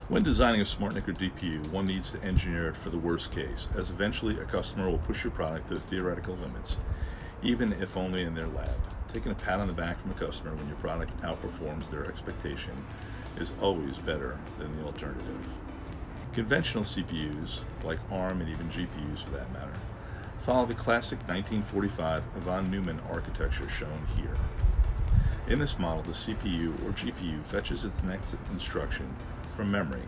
When designing a SmartNIC or DPU, one needs to engineer it for the worst case, as eventually a customer will push your product to the theoretical limits, even if only in their lab. Taking a pat on the back from a customer when your product outperforms their expectation is always better than the alternative. Conventional CPUs, like ARM and even GPUs for that matter, follow the classic 1945 von Neumann architecture shown here. In this model, the CPU or GPU fetches its next instruction from memory.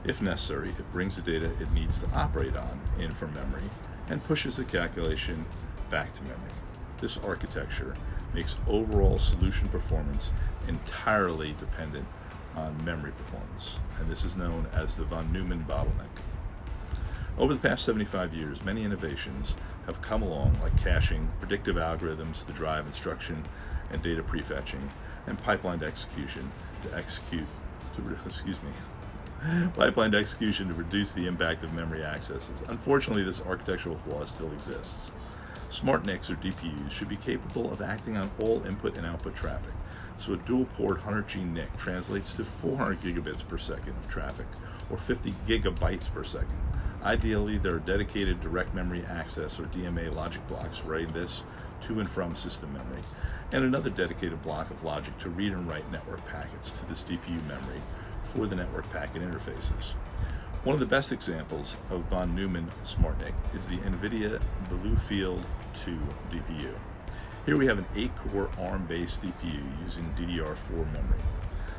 If necessary, it brings the data it needs to operate on in from memory and pushes the calculation back to memory. This architecture makes overall solution performance entirely dependent on memory performance, and this is known as the von Neumann Bottleneck. Over the past 75 years, many innovations have come along, like caching, predictive algorithms to drive instruction and data prefetching, and pipelined execution to reduce the impact of memory accesses. Unfortunately, this architectural flaw still exists. SmartNICs or DPUs should be capable of acting on all input and output traffic, so a dual-port 100G NIC translates to 400 gigabits per second of traffic, or 50 gigabytes per second. Ideally, there are dedicated direct memory access or DMA logic blocks writing this to and from system memory, and another dedicated block of logic to read and write network packets to this DPU memory for the network packet interfaces. One of the best examples of von Neumann SmartNIC is the NVIDIA Bluefield 2 DPU. Here we have an 8-core ARM-based DPU using DDR4 memory.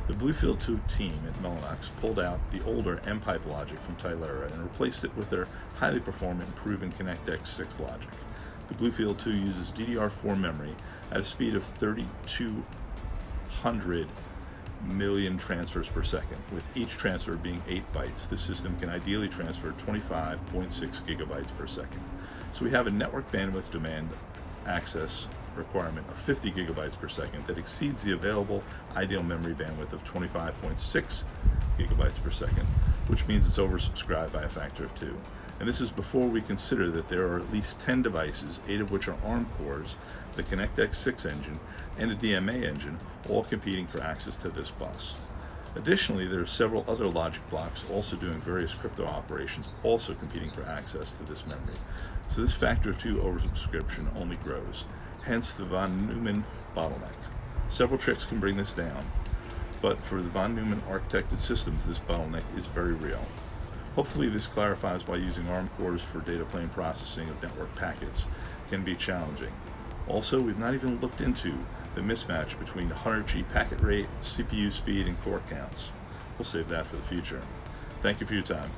The Bluefield 2 team at Mellanox pulled out the older M-pipe logic from Tylera and replaced it with their highly performant and proven ConnectX-6 logic. The Bluefield 2 uses DDR4 memory at a speed of 3,200 million transfers per second, with each transfer being 8 bytes. This system can ideally transfer 25.6 gigabytes per second. So we have a network bandwidth demand access requirement of 50 gigabytes per second that exceeds the available ideal memory bandwidth of 25.6 gigabytes per second, which means it's oversubscribed by a factor of 2. And this is before we consider that there are at least 10 devices, 8 of which are ARM cores, the ConnectX-6 engine, and a DMA engine, all competing for access to this bus. Additionally, there are several other logic blocks also doing various crypto operations, also competing for access to this memory. So this factor of 2 oversubscription only grows, hence the von Neumann bottleneck. Several tricks can bring this down, but for the von Neumann architected systems, this bottleneck is very real. Hopefully this clarifies why using ARM cores for data plane processing of network packets can be challenging. Also, we've not even looked into the mismatch between 100G packet rate, CPU speed, and core counts. We'll save that for the future. Thank you for your time.